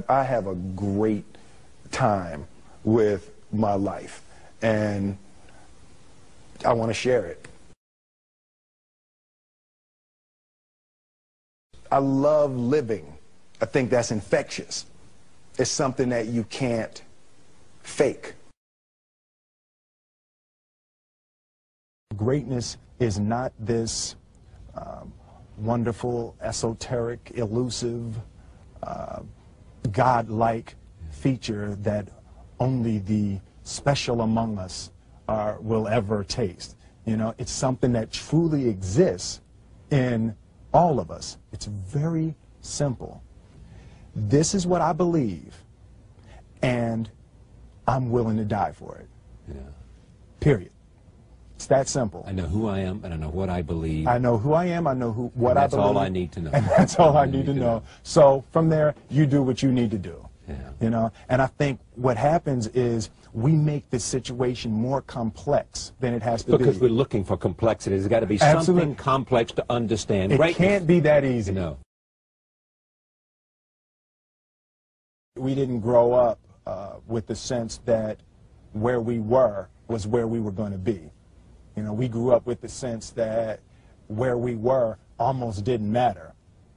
I have a great time with my life, and I want to share it. I love living. I think that's infectious. It's something that you can't fake. Greatness is not this wonderful, esoteric, elusive, God-like feature that only the special among us will ever taste. You know, it's something that truly exists in all of us. It's very simple. This is what I believe, and I'm willing to die for it. Yeah. Period. It's that simple. I know who I am, and I know what I believe. I know who I am, I know what I believe. That's all I need to know. And that's all I need to know. So from there, you do what you need to do. Yeah. You know, and I think what happens is we make the situation more complex than it has to be. Because we're looking for complexity. There's got to be something complex to understand. It can't be that easy. No. We didn't grow up with the sense that where we were was where we were going to be. You know, we grew up with the sense that where we were almost didn't matter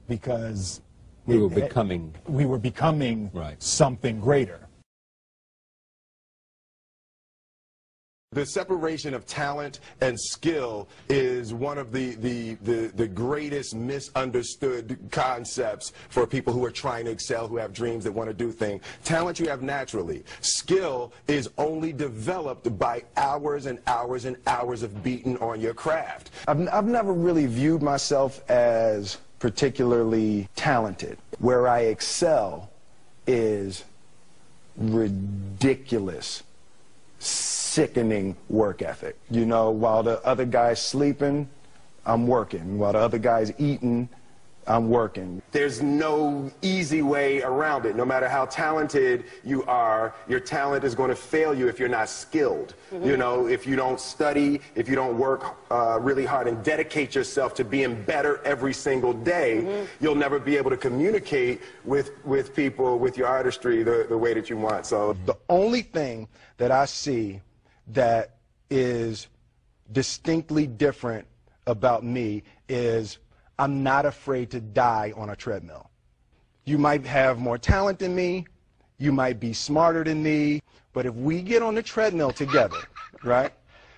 because we were becoming right. Something greater. The separation of talent and skill is one of the greatest misunderstood concepts for people who are trying to excel, who have dreams, that want to do things. Talent you have naturally. Skill is only developed by hours and hours and hours of beating on your craft. I've never really viewed myself as particularly talented. Where I excel is ridiculous, sickening work ethic. You know, while the other guy's sleeping, I'm working. While the other guy's eating, I'm working. There's no easy way around it. No matter how talented you are, your talent is going to fail you if you're not skilled. You know, if you don't study, if you don't work really hard and dedicate yourself to being better every single day, you'll never be able to communicate with people, with your artistry, the way that you want. So the only thing that I see that is distinctly different about me is I'm not afraid to die on a treadmill. You might have more talent than me, you might be smarter than me, but if we get on the treadmill together, right,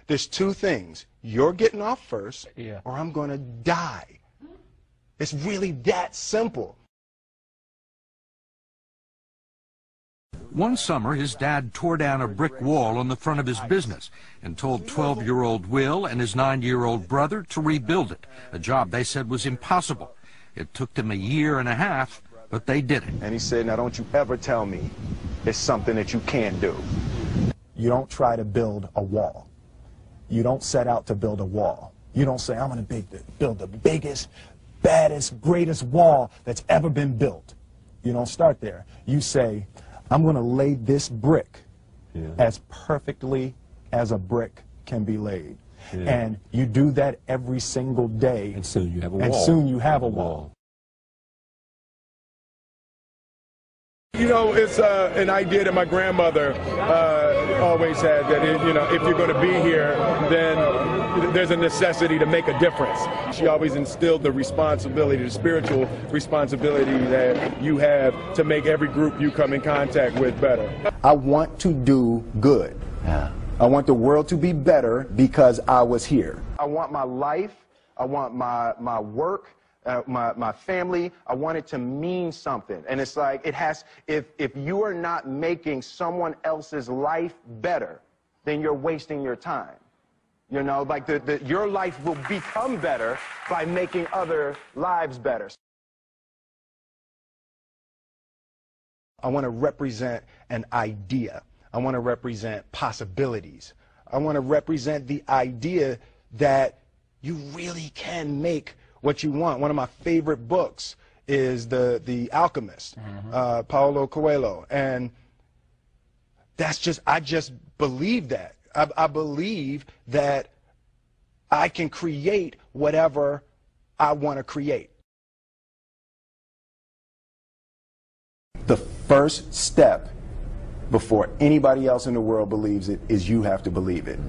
there's two things. You're getting off first, or I'm going to die. It's really that simple. One summer, his dad tore down a brick wall on the front of his business and told 12-year-old Will and his 9-year-old brother to rebuild it, a job they said was impossible. It took them 1.5 years, but they did it. And he said, now don't you ever tell me it's something that you can't do. You don't try to build a wall. You don't set out to build a wall. You don't say, I'm going to build the biggest, baddest, greatest wall that's ever been built. You don't start there. You say, I'm going to lay this brick as perfectly as a brick can be laid. And you do that every single day. And soon you have a wall. And soon you have a wall. you know, it's an idea that my grandmother always had, that you know, if you're going to be here, then there's a necessity to make a difference. She always instilled the responsibility, the spiritual responsibility that you have to make every group you come in contact with better. I want to do good. Yeah. I want the world to be better because I was here. I want my life, I want my work, my family, I want it to mean something. And it's like, it has, if you are not making someone else's life better, then you're wasting your time. You know, like your life will become better by making other lives better. I want to represent an idea. I want to represent possibilities. I want to represent the idea that you really can make what you want. One of my favorite books is The Alchemist, Paulo Coelho. And that's just, I just believe that. I believe that I can create whatever I want to create. The first step before anybody else in the world believes it is you have to believe it.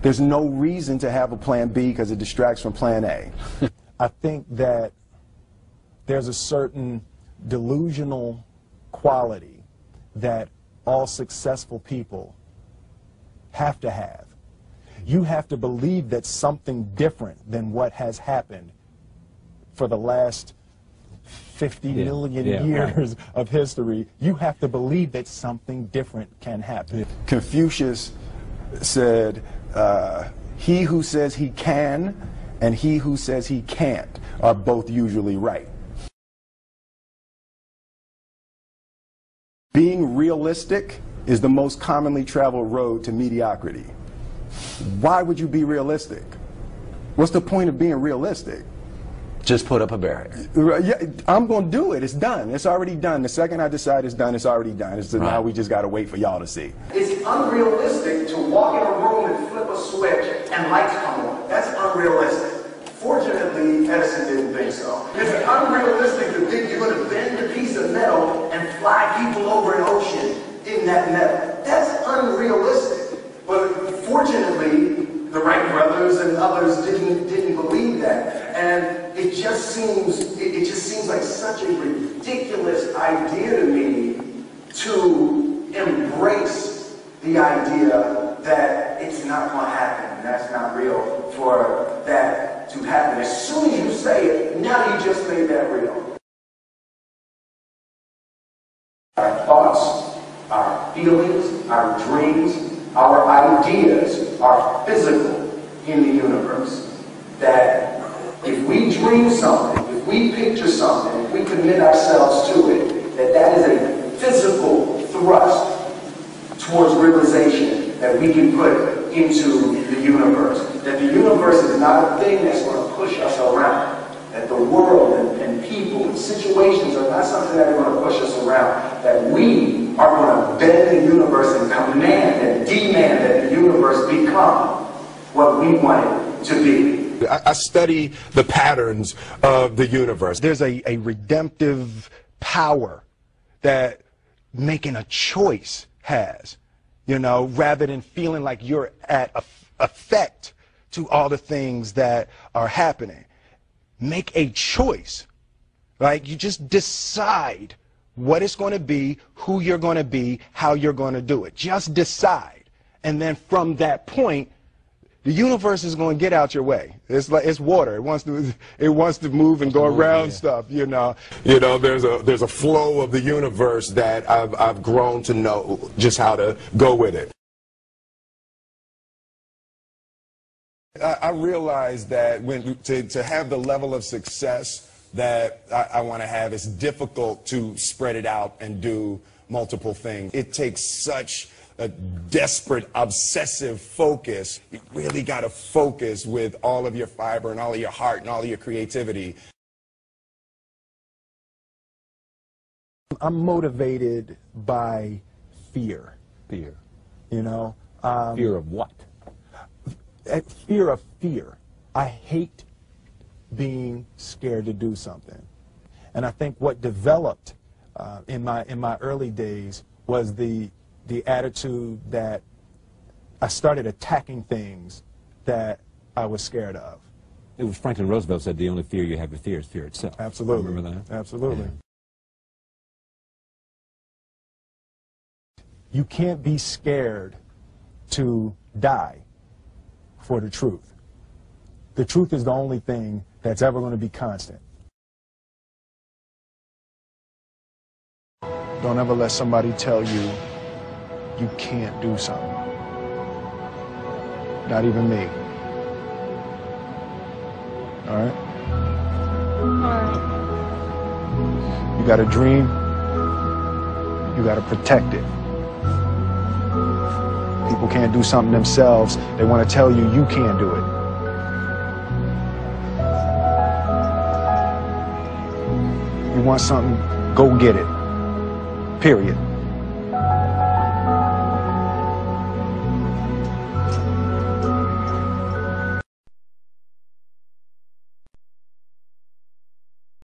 There's no reason to have a plan B because it distracts from plan A. I think that there's a certain delusional quality that all successful people have to have. You have to believe that something different than what has happened for the last 50 million years of history. You have to believe that something different can happen. Confucius said, he who says he can and he who says he can't are both usually right. Being realistic is the most commonly traveled road to mediocrity. Why would you be realistic? What's the point of being realistic? Just put up a barrier. Yeah, I'm going to do it. It's done. It's already done. The second I decide it's done, it's already done. It's right. Now we just got to wait for y'all to see. It's unrealistic to walk in a room and flip a switch and lights come on. That's unrealistic. Fortunately, Edison didn't think so. It's unrealistic to think you're going to bend a piece of metal and fly people over an ocean in that metal. That's unrealistic. But fortunately, the Wright brothers and others didn't believe that. And it just seems like such a ridiculous idea to me to embrace the idea that it's not going to happen and that's not real for that to happen. As soon as you say it, now you just made that real. Our thoughts, our feelings, our dreams, our ideas are physical in the universe. That if we dream something, if we picture something, if we commit ourselves to it, that is a physical thrust towards realization that we can put into the universe. That the universe is not a thing that's going to push us around. That the world and people and situations are not something that are going to push us around. That we are going to bend the universe and command and demand that the universe become what we want it to be. I study the patterns of the universe. There's a redemptive power that making a choice has, you know, rather than feeling like you're at effect to all the things that are happening. Make a choice, right? You just decide what it's going to be, who you're going to be, how you're going to do it. Just decide. And then from that point, the universe is going to get out your way. It's like it's water. It wants to move and go around stuff, you know. You know, there's a flow of the universe that I've grown to know just how to go with it. I realize that to have the level of success that I want to have, it's difficult to spread it out and do multiple things. It takes such a desperate, obsessive focus. You really got to focus with all of your fiber and all of your heart and all of your creativity. I'm motivated by fear. Fear. You know? Fear of what? Fear of fear. I hate being scared to do something. And I think what developed in my early days was the attitude that I started attacking things that I was scared of. It was Franklin Roosevelt said the only fear you have to fear is fear itself. Absolutely. Remember that? Absolutely. Yeah. You can't be scared to die for the truth. The truth is the only thing that's ever going to be constant. Don't ever let somebody tell you you can't do something. Not even me. All right? All right. You got a dream, you got to protect it. People can't do something themselves. They want to tell you you can't do it. You want something, go get it. Period.